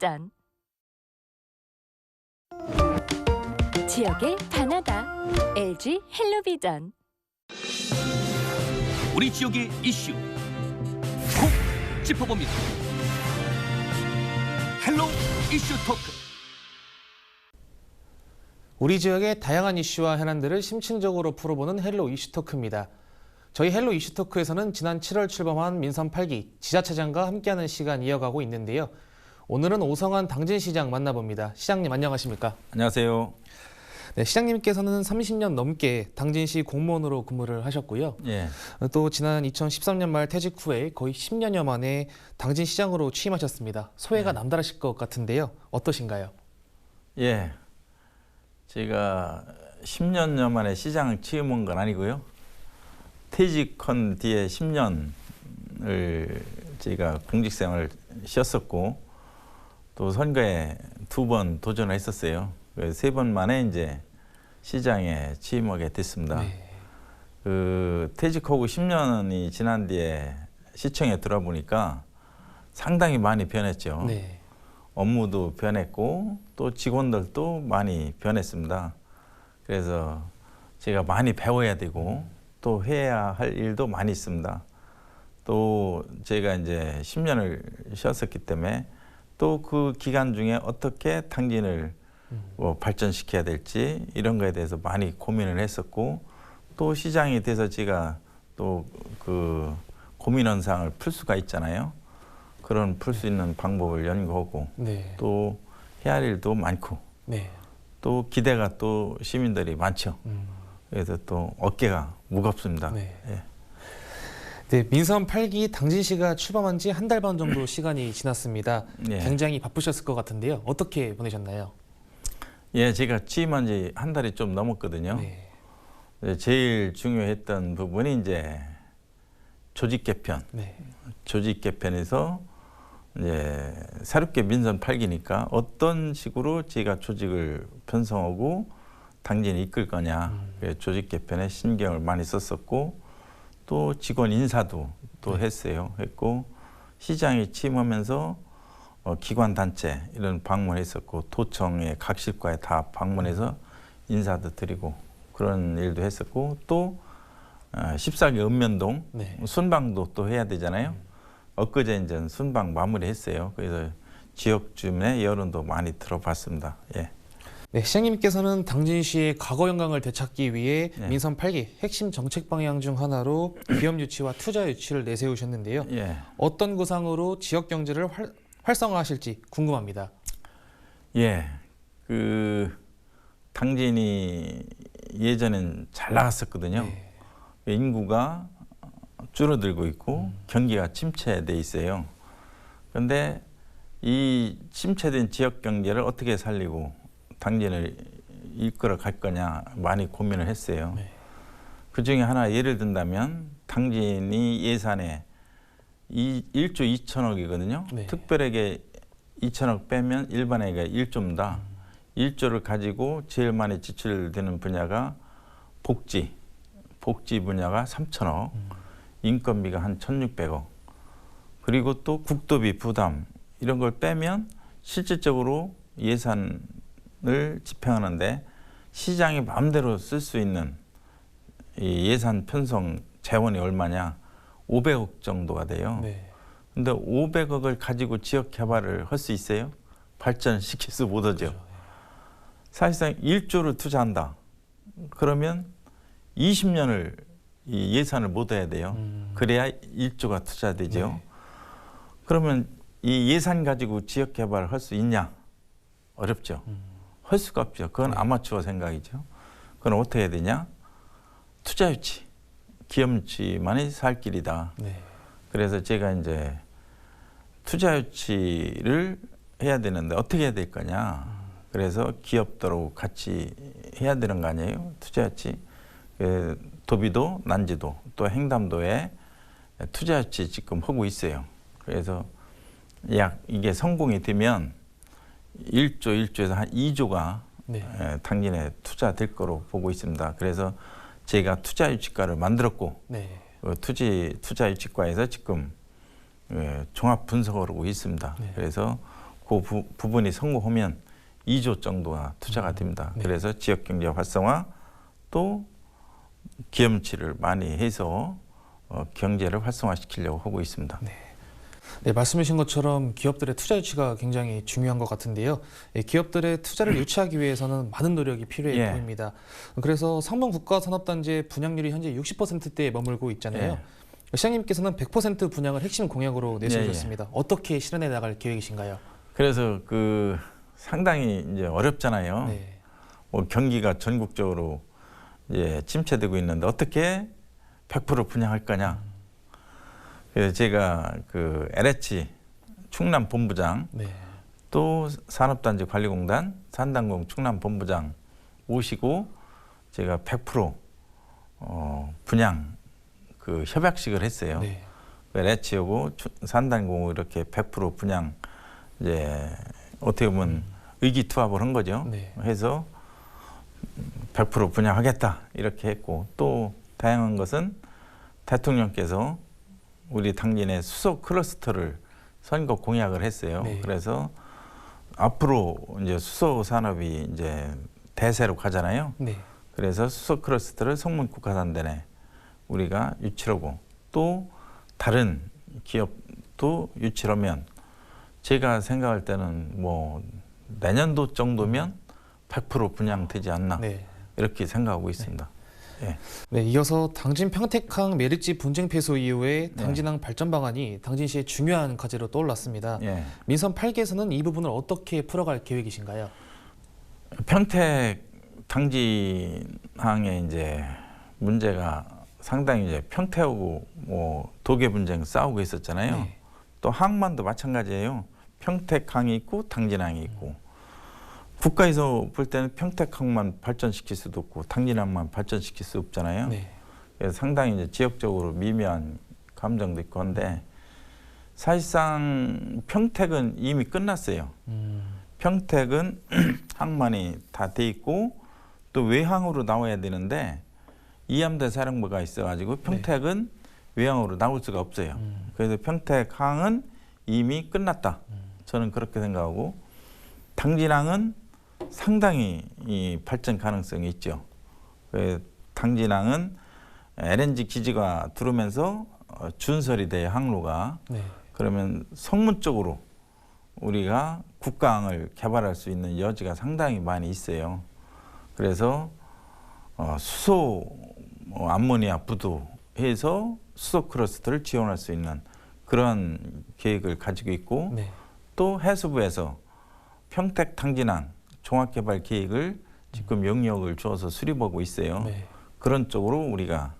발전. 지역의 바나다. LG 헬로비전. 우리 지역의 이슈 콕 짚어봅니다. 헬로 이슈 토크. 우리 지역의 다양한 이슈와 현안들을 심층적으로 풀어보는 헬로 이슈 토크입니다. 저희 헬로 이슈 토크에서는 지난 7월 출범한 민선 8기 지자체장과 함께하는 시간 이어가고 있는데요. 오늘은 오성환 당진시장 만나봅니다. 시장님 안녕하십니까? 안녕하세요. 네, 시장님께서는 30년 넘게 당진시 공무원으로 근무를 하셨고요. 예. 또 지난 2013년 말 퇴직 후에 거의 10년여 만에 당진시장으로 취임하셨습니다. 소회가 남다르실 것 같은데요. 어떠신가요? 예. 제가 10년여 만에 시장을 취임한 건 아니고요. 퇴직한 뒤에 10년을 제가 공직생활을 쉬었었고 또 선거에 2번 도전을 했었어요. 3번 만에 이제 시장에 취임하게 됐습니다. 네. 퇴직하고 10년이 지난 뒤에 시청에 들어보니까 상당히 많이 변했죠. 네. 업무도 변했고 또 직원들도 많이 변했습니다. 그래서 제가 많이 배워야 되고 또 해야 할 일도 많이 있습니다. 또 제가 이제 10년을 쉬었었기 때문에 또 그 기간 중에 어떻게 당진을 발전시켜야 될지 이런 거에 대해서 많이 고민을 했었고 또 시장이 돼서 제가 또 그 고민원상을 풀 수가 있잖아요. 그런 풀 수 있는 방법을 연구하고 네. 또 해야 할 일도 많고 네. 또 기대가 또 시민들이 많죠. 그래서 또 어깨가 무겁습니다. 네. 예. 네, 민선 8기 당진시가 출범한 지 한 달 반 정도 시간이 지났습니다. 예. 굉장히 바쁘셨을 것 같은데요. 어떻게 보내셨나요? 예, 제가 취임한 지 한 달이 좀 넘었거든요. 네. 제일 중요했던 부분이 이제 조직 개편. 네. 조직 개편에서 이제 새롭게 민선 8기니까 어떤 식으로 제가 조직을 편성하고 당진을 이끌 거냐. 조직 개편에 신경을 많이 썼었고 또 직원 인사도 또 했어요. 했고 시장에 취임하면서 기관 단체 이런 방문했었고 도청의 각 실과에 다 방문해서 인사도 드리고 그런 일도 했었고 또 14기 읍면동 네. 순방도 또 해야 되잖아요. 엊그제 이제 순방 마무리했어요. 그래서 지역 주민의 여론도 많이 들어봤습니다. 예. 네, 시장님께서는 당진시의 과거 영광을 되찾기 위해 네. 민선 8기 핵심 정책 방향 중 하나로 기업 유치와 투자 유치를 내세우셨는데요. 예. 어떤 구상으로 지역 경제를 활성화하실지 궁금합니다. 예. 당진이 예전엔 잘 나갔었거든요. 네. 인구가 줄어들고 있고 경기가 침체돼 있어요. 그런데 이 침체된 지역 경제를 어떻게 살리고 당진을 이끌어 갈 거냐 많이 고민을 했어요. 네. 그 중에 하나 예를 든다면 당진이 예산에 1조 2천억이거든요. 네. 특별하게 2천억 빼면 일반에게 1조입니다. 1조를 가지고 제일 많이 지출되는 분야가 복지 분야가 3천억, 인건비가 한 1,600억, 그리고 또 국도비 부담 이런 걸 빼면 실질적으로 예산을 집행하는데 시장이 마음대로 쓸 수 있는 이 예산 편성 재원이 얼마냐? 500억 정도가 돼요. 네. 근데 500억을 가지고 지역 개발을 할 수 있어요? 발전시킬 수 못하죠. 사실상 1조를 투자한다. 그러면 20년을 이 예산을 못 해야 돼요. 그래야 1조가 투자되죠. 네. 그러면 이 예산 가지고 지역 개발을 할 수 있냐? 어렵죠. 할 수가 없죠. 그건 아마추어 생각이죠. 그건 어떻게 해야 되냐? 투자 유치, 기업 유치만이 살 길이다. 네. 그래서 제가 이제 투자 유치를 해야 되는데 어떻게 해야 될 거냐. 그래서 기업들하고 같이 해야 되는 거 아니에요? 투자 유치. 도비도, 난지도, 또 행담도에 투자 유치 지금 하고 있어요. 그래서 이게 성공이 되면 1조에서 한 2조가 네. 당진에 투자될 거로 보고 있습니다. 그래서 제가 투자 유치과를 만들었고 네. 투자 유치과에서 지금 종합 분석을 하고 있습니다. 네. 그래서 그 부분이 성공하면 2조 정도가 투자가 됩니다. 네. 그래서 지역경제 활성화 또 기업치를 많이 해서 경제를 활성화시키려고 하고 있습니다. 네, 말씀하신 것처럼 기업들의 투자 유치가 굉장히 중요한 것 같은데요. 기업들의 투자를 유치하기 위해서는 많은 노력이 필요해 예. 보입니다. 그래서 상봉국가산업단지의 분양률이 현재 60%대에 머물고 있잖아요. 시장님께서는 100% 분양을 핵심 공약으로 내세우셨습니다. 어떻게 실현해 나갈 계획이신가요? 그래서 그 상당히 이제 어렵잖아요. 네. 뭐 경기가 전국적으로 이제 침체되고 있는데 어떻게 100% 분양할 거냐. 그래서 제가 그 LH 충남 본부장 네. 또 산업단지 관리공단 산단공 충남 본부장 모시고 제가 100% 분양 그 협약식을 했어요. 네. LH하고 산단공 이렇게 100% 분양 이제 어떻게 보면 의기투합을 한 거죠. 네. 해서 100% 분양하겠다 이렇게 했고 또 다양한 것은 대통령께서 우리 당진의 수소 클러스터를 선거 공약을 했어요. 네. 그래서 앞으로 이제 수소 산업이 이제 대세로 가잖아요. 네. 그래서 수소 클러스터를 성문국가산단에 우리가 유치하고 또 다른 기업도 유치하면 제가 생각할 때는 뭐 내년도 정도면 100% 분양되지 않나 네. 이렇게 생각하고 있습니다. 예. 네, 이어서 당진 평택항 메리지 분쟁 패소 이후에 네. 당진항 발전 방안이 당진시의 중요한 과제로 떠올랐습니다. 예. 민선 8기에서는 이 부분을 어떻게 풀어갈 계획이신가요? 평택 당진항에 이제 문제가 상당히 이제 평택하고 뭐 도계 분쟁 싸우고 있었잖아요. 네. 또 항만도 마찬가지예요. 평택항이 있고 당진항이 있고 국가에서 볼 때는 평택항만 발전시킬 수도 없고 당진항만 발전시킬 수 없잖아요. 네. 그래서 상당히 이제 지역적으로 미묘한 감정도 있고 한데 사실상 평택은 이미 끝났어요. 평택은 항만이 다 돼 있고 또 외항으로 나와야 되는데 이함대 사령부가 있어가지고 평택은 외항으로 나올 수가 없어요. 그래서 평택항은 이미 끝났다. 저는 그렇게 생각하고 당진항은 상당히 이 발전 가능성이 있죠. 당진항은 LNG 기지가 들어오면서 준설이 돼 항로가 네. 그러면 성문 쪽으로 우리가 국가항을 개발할 수 있는 여지가 상당히 많이 있어요. 그래서 수소 암모니아 부도해서 수소 클러스터를 지원할 수 있는 그런 계획을 가지고 있고 네. 또 해수부에서 평택 당진항 종합개발 계획을 지금 영역을 주어서 수립하고 있어요. 네. 그런 쪽으로 우리가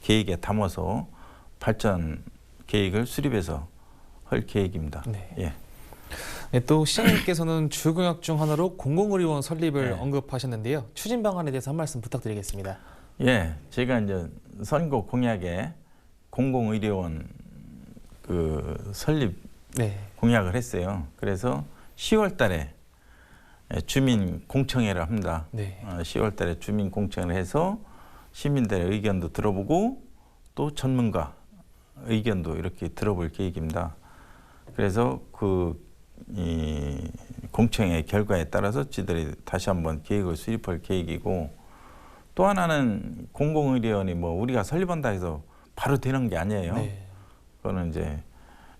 계획에 담아서 발전 계획을 수립해서 할 계획입니다. 네. 예. 네, 또 시장님께서는 주공약 중 하나로 공공의료원 설립을 네. 언급하셨는데요. 추진 방안에 대해서 한 말씀 부탁드리겠습니다. 예, 제가 이제 선거 공약에 공공의료원 그 설립 네. 공약을 했어요. 그래서 10월 달에 주민 공청회를 합니다. 네. 10월 달에 주민 공청회를 해서 시민들의 의견도 들어보고 또 전문가 의견도 이렇게 들어볼 계획입니다. 그래서 이 공청회 결과에 따라서 저희들이 다시 한번 계획을 수립할 계획이고 또 하나는 공공의료원이 뭐 우리가 설립한다 해서 바로 되는 게 아니에요. 네. 그거는 이제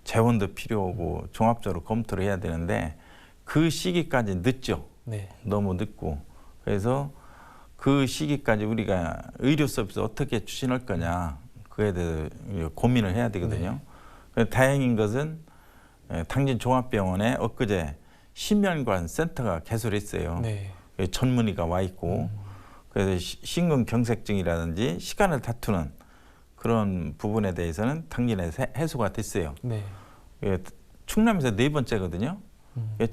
재원도 필요하고 종합적으로 검토를 해야 되는데 그 시기까지 늦죠. 네. 너무 늦고 그래서 그 시기까지 우리가 의료 서비스 어떻게 추진할 거냐 그에 대해서 고민을 해야 되거든요. 다행인 것은 당진 종합병원에 엊그제 심혈관 센터가 개설했어요. 네. 전문의가 와 있고 그래서 심근경색증이라든지 시간을 다투는 그런 부분에 대해서는 당진에 해소가 됐어요. 네. 충남에서 4번째거든요.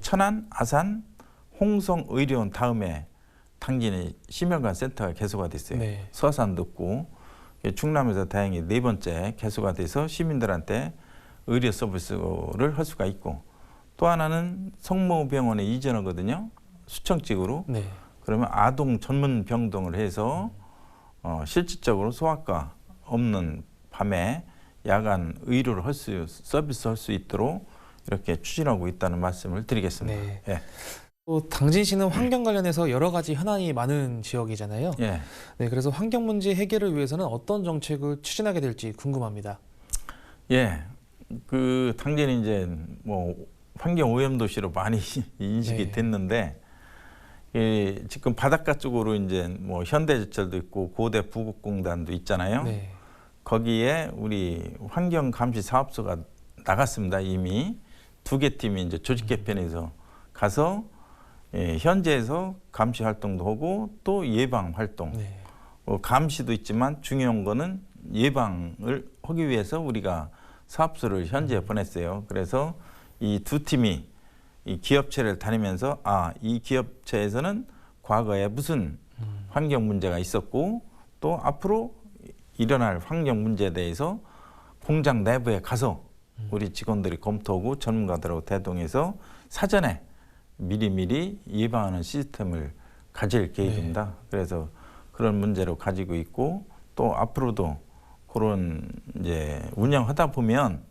천안, 아산, 홍성 의료원 다음에 당진의 심혈관 센터가 개소가 됐어요. 네. 서산도 없고 충남에서 다행히 4번째 개소가 돼서 시민들한테 의료 서비스를 할 수가 있고 또 하나는 성모병원에 이전하거든요. 수청직으로. 네. 그러면 아동 전문 병동을 해서 실질적으로 소아과 없는 밤에 야간 의료를 서비스 할 수 있도록 이렇게 추진하고 있다는 말씀을 드리겠습니다. 네. 예. 또 당진시는 환경 관련해서 여러 가지 현안이 많은 지역이잖아요. 예. 네, 그래서 환경 문제 해결을 위해서는 어떤 정책을 추진하게 될지 궁금합니다. 예. 그 당진이 이제 뭐 환경 오염 도시로 많이 인식이 네. 됐는데 지금 바닷가 쪽으로 이제 뭐 현대제철도 있고 고대 부곡공단도 있잖아요. 네. 거기에 우리 환경 감시 사업소가 나갔습니다. 이미 2개 팀이 이제 조직 개편해서 가서 현지에서 감시 활동도 하고 또 예방 활동. 네. 감시도 있지만 중요한 거는 예방을 하기 위해서 우리가 사업소를 현지에 보냈어요. 그래서 이 2팀이 이 기업체를 다니면서 이 기업체에서는 과거에 무슨 환경 문제가 있었고 또 앞으로 일어날 환경 문제에 대해서 공장 내부에 가서 우리 직원들이 검토하고 전문가들하고 대동해서 사전에 미리미리 예방하는 시스템을 가질 계획입니다. 그래서 그런 문제로 가지고 있고 또 앞으로도 그런 이제 운영하다 보면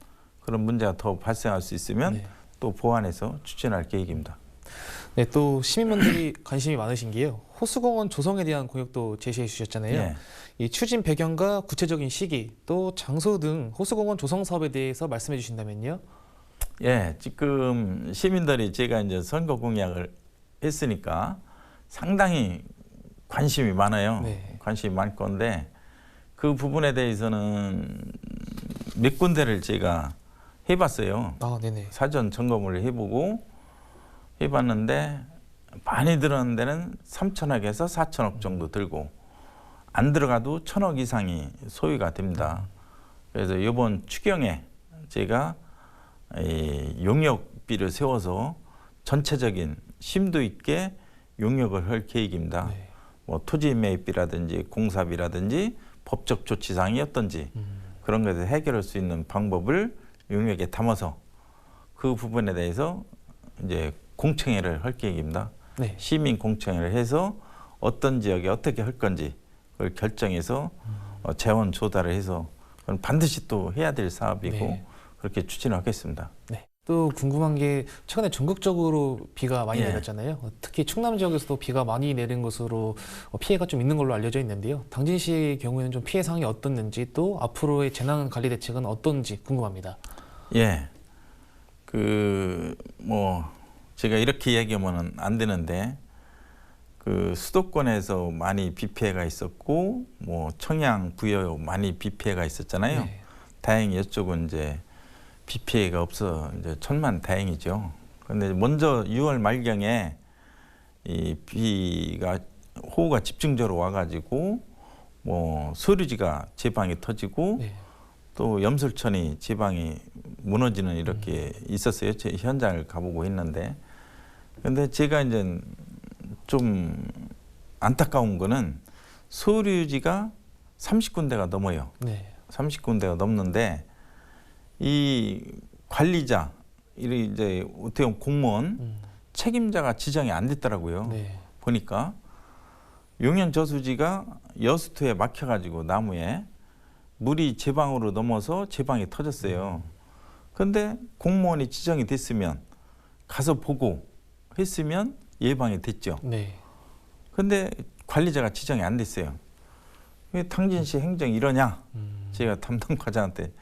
그런 문제가 더 발생할 수 있으면 네. 또 보완해서 추진할 계획입니다. 네, 또 시민분들이 관심이 많으신 게요. 호수공원 조성에 대한 공약도 제시해 주셨잖아요. 예. 이 추진 배경과 구체적인 시기, 또 장소 등 호수공원 조성 사업에 대해서 말씀해 주신다면요. 예, 지금 시민들이 제가 이제 선거 공약을 했으니까 상당히 관심이 많아요. 네. 관심이 많을 건데 그 부분에 대해서는 몇 군데를 제가 해봤어요. 네네. 사전 점검을 해보고 해봤는데 많이 들어간 데는 3천억에서 4천억 정도 들고 안 들어가도 1,000억 이상이 소요가 됩니다. 그래서 이번 추경에 제가 용역비를 세워서 전체적인 심도 있게 용역을 할 계획입니다. 네. 뭐 토지 매입비라든지 공사비라든지 법적 조치사항이 어떤지 그런 것을 해결할 수 있는 방법을 용역에 담아서 그 부분에 대해서 이제 공청회를 할 계획입니다. 네. 시민 공청회를 해서 어떤 지역에 어떻게 할 건지 그걸 결정해서 재원 조달을 해서 그건 반드시 또 해야 될 사업이고 네. 그렇게 추진하겠습니다. 네. 또 궁금한 게 최근에 전국적으로 비가 많이 예. 내렸잖아요. 특히 충남 지역에서도 비가 많이 내린 것으로 피해가 좀 있는 걸로 알려져 있는데요. 당진시의 경우에는 좀 피해 상황이 어떻는지 또 앞으로의 재난 관리 대책은 어떤지 궁금합니다. 예. 제가 이렇게 얘기하면 안 되는데 그 수도권에서 많이 비 피해가 있었고 뭐 청양 부여 많이 비 피해가 있었잖아요. 네. 다행히 이쪽은 이제 비 피해가 없어 이제 천만 다행이죠. 그런데 먼저 6월 말경에 이 비가 호우가 집중적으로 와가지고 뭐 소류지가 제방이 터지고 네. 또 염설천이 제방이 무너지는 이렇게 있었어요. 제 현장을 가보고 있는데 근데 제가 이제 좀 안타까운 거는 소류지가 30군데가 넘어요. 네. 30군데가 넘는데 이 관리자, 이제 어떻게 보면 공무원 책임자가 지정이 안 됐더라고요. 네. 보니까 용현 저수지가 여수투에 막혀가지고 나무에 물이 제방으로 넘어서 제방이 터졌어요. 근데 공무원이 지정이 됐으면 가서 보고 했으면 예방이 됐죠. 네. 근데 관리자가 지정이 안 됐어요. 왜 당진시 행정이 이러냐? 제가 담당 과장한테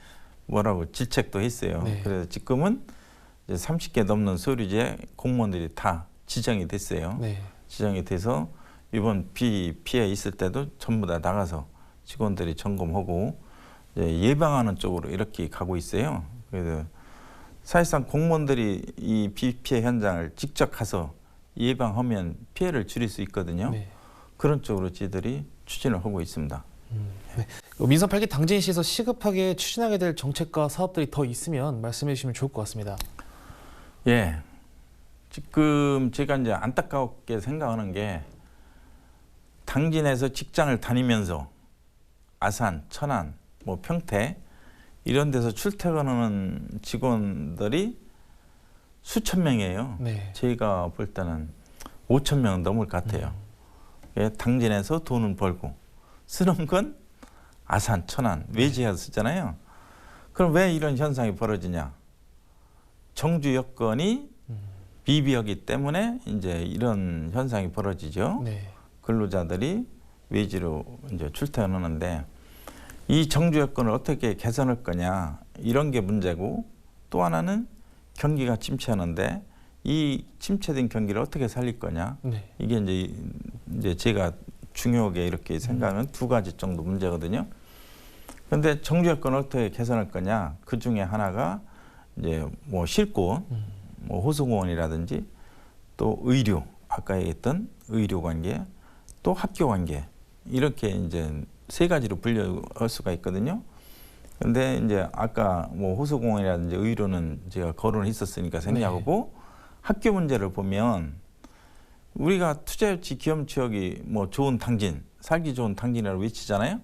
뭐라고 질책도 했어요. 네. 그래서 지금은 이제 30개 넘는 소류지에 공무원들이 다 지정이 됐어요. 네. 지정이 돼서 이번 비 피해 있을 때도 전부 다 나가서 직원들이 점검하고 이제 예방하는 쪽으로 이렇게 가고 있어요. 그래서 사실상 공무원들이 이 비 피해 현장을 직접 가서 예방하면 피해를 줄일 수 있거든요. 네. 그런 쪽으로 저희들이 추진을 하고 있습니다. 네. 민선 8기 당진시에서 시급하게 추진하게 될 정책과 사업들이 더 있으면 말씀해 주시면 좋을 것 같습니다. 예. 지금 제가 이제 안타깝게 생각하는 게 당진에서 직장을 다니면서 아산, 천안, 뭐 평택 이런 데서 출퇴근하는 직원들이 수천 명이에요. 네. 저희가 볼 때는 5천 명은 넘을 것 같아요. 예, 당진에서 돈을 벌고 쓰는 건 아산, 천안, 외지에서 쓰잖아요. 그럼 왜 이런 현상이 벌어지냐? 정주 여건이 미비하기 때문에 이제 이런 현상이 벌어지죠. 네. 근로자들이 외지로 이제 출퇴근하는데 이 정주 여건을 어떻게 개선할 거냐 이런 게 문제고, 또 하나는 경기가 침체하는데 이 침체된 경기를 어떻게 살릴 거냐. 네. 이게 이제 제가 중요하게 이렇게 생각하는 두 가지 정도 문제거든요. 그런데 정주 여건을 어떻게 개선할 거냐, 그 중에 하나가 이제 뭐 실권, 뭐 호수공원이라든지 또 의료, 아까 얘기했던 의료 관계, 또 학교 관계, 이렇게 이제 세 가지로 분류할 수가 있거든요. 근데 이제 아까 뭐 호수공원이라든지 의료는 제가 거론을 했었으니까 생략하고, 학교 문제를 보면 우리가 투자유치 기업지역이 뭐 좋은 당진, 살기 좋은 당진이라고 외치잖아요.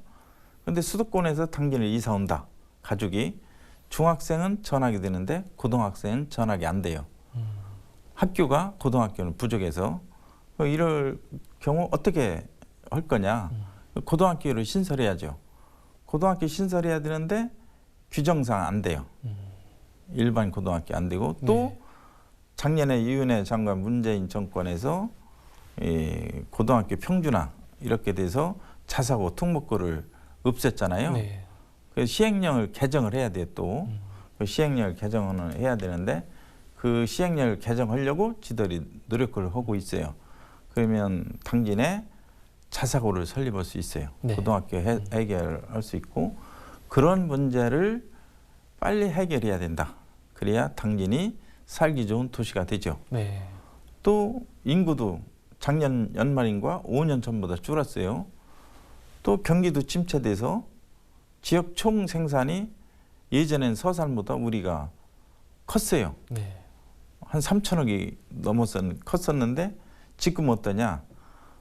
근데 수도권에서 당진을 이사 온다, 가족이. 중학생은 전학이 되는데 고등학생은 전학이 안 돼요. 학교가 고등학교는 부족해서. 이럴 경우 어떻게 할 거냐. 고등학교를 신설해야죠. 고등학교 신설해야 되는데 규정상 안 돼요. 일반 고등학교 안 되고, 또 작년에 이은혜 장관 문재인 정권에서 고등학교 평준화 이렇게 돼서 자사고 특목고를 없앴잖아요. 네. 그래서 시행령을 개정을 해야 돼요. 또 그 시행령을 개정을 해야 되는데 그 시행령을 개정하려고 지들이 노력을 하고 있어요. 그러면 당진에 자사고를 설립할 수 있어요. 네. 고등학교 해결할 수 있고, 그런 문제를 빨리 해결해야 된다. 그래야 당진이 살기 좋은 도시가 되죠. 네. 또 인구도 작년 연말인과 5년 전보다 줄었어요. 또 경기도 침체돼서 지역 총 생산이 예전엔 서산보다 우리가 컸어요. 네. 한 3천억이 컸었는데 지금 어떠냐?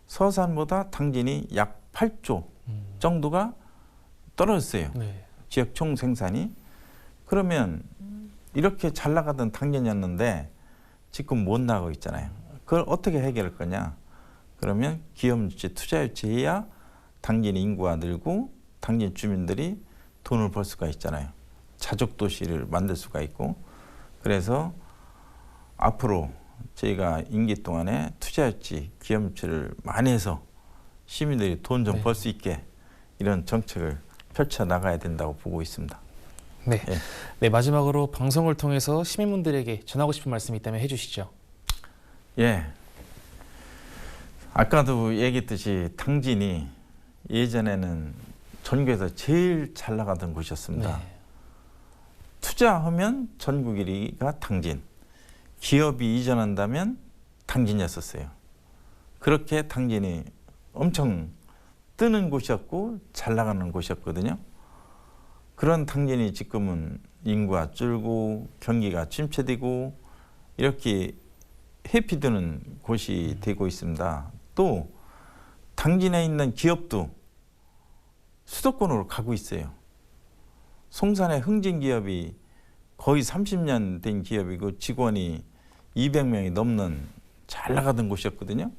서산보다 당진이 약 8조 정도가 떨어졌어요. 네. 지역 총 생산이. 그러면 이렇게 잘 나가던 당진이었는데 지금 못 나가고 있잖아요. 그걸 어떻게 해결할 거냐? 그러면 기업유치, 투자유치 해야 당진 인구가 늘고 당진 주민들이 돈을 벌 수가 있잖아요. 자족도시를 만들 수가 있고. 그래서 앞으로 저희가 임기 동안에 투자유치, 기업유치를 많이 해서 시민들이 돈 좀 벌 수 있게 이런 정책을 펼쳐나가야 된다고 보고 있습니다. 네. 예. 네, 마지막으로 방송을 통해서 시민분들에게 전하고 싶은 말씀이 있다면 해주시죠. 예. 아까도 얘기했듯이 당진이 예전에는 전국에서 제일 잘 나가던 곳이었습니다. 네. 투자하면 전국 1위가 당진, 기업이 이전한다면 당진이었었어요. 그렇게 당진이 엄청 뜨는 곳이었고 잘 나가는 곳이었거든요. 그런 당진이 지금은 인구가 줄고 경기가 침체되고 이렇게 회피드는 곳이 되고 있습니다. 또 당진에 있는 기업도 수도권으로 가고 있어요. 송산의 흥진기업이 거의 30년 된 기업이고 직원이 200명이 넘는 잘 나가던 곳이었거든요.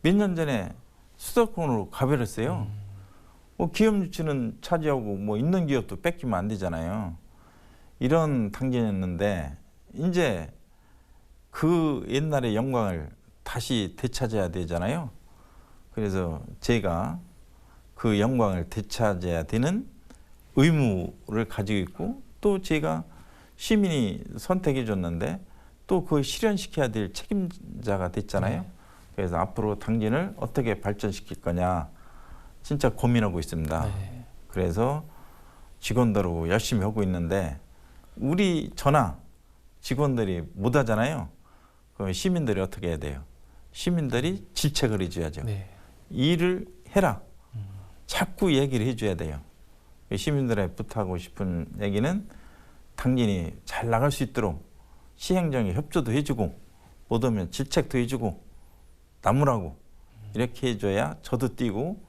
몇 년 전에 수도권으로 가버렸어요. 뭐 기업 유치는 차지하고 뭐 있는 기업도 뺏기면 안 되잖아요. 이런 당진이었는데 이제 그 옛날의 영광을 다시 되찾아야 되잖아요. 그래서 제가 그 영광을 되찾아야 되는 의무를 가지고 있고, 또 제가 시민이 선택해 줬는데 또 그걸 실현시켜야 될 책임자가 됐잖아요. 그래서 앞으로 당진을 어떻게 발전시킬 거냐 진짜 고민하고 있습니다. 네. 그래서 직원들하고 열심히 하고 있는데 우리 전화 직원들이 못 하잖아요. 그럼 시민들이 어떻게 해야 돼요? 시민들이 질책을 해줘야죠. 네. 일을 해라. 자꾸 얘기를 해줘야 돼요. 시민들에 부탁하고 싶은 얘기는 당진이 잘 나갈 수 있도록 시행정에 협조도 해주고 못하면 질책도 해주고 나무라고 이렇게 해줘야 저도 뛰고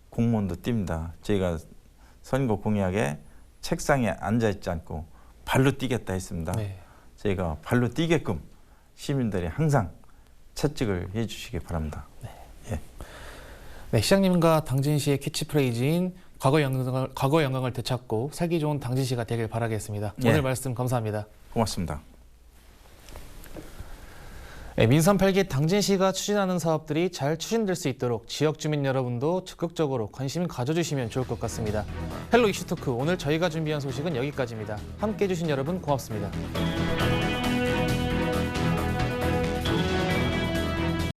공무원도 뜁니다. 저희가 선거 공약에 책상에 앉아있지 않고 발로 뛰겠다 했습니다. 네. 저희가 발로 뛰게끔 시민들이 항상 채찍을 해주시기 바랍니다. 네, 시장님과 당진시의 캐치프레이즈인 과거 영광을 되찾고 살기 좋은 당진시가 되길 바라겠습니다. 예. 오늘 말씀 감사합니다. 고맙습니다. 민선 8기 당진시가 추진하는 사업들이 잘 추진될 수 있도록 지역 주민 여러분도 적극적으로 관심 가져주시면 좋을 것 같습니다. 헬로 이슈토크 오늘 저희가 준비한 소식은 여기까지입니다. 함께해 주신 여러분 고맙습니다.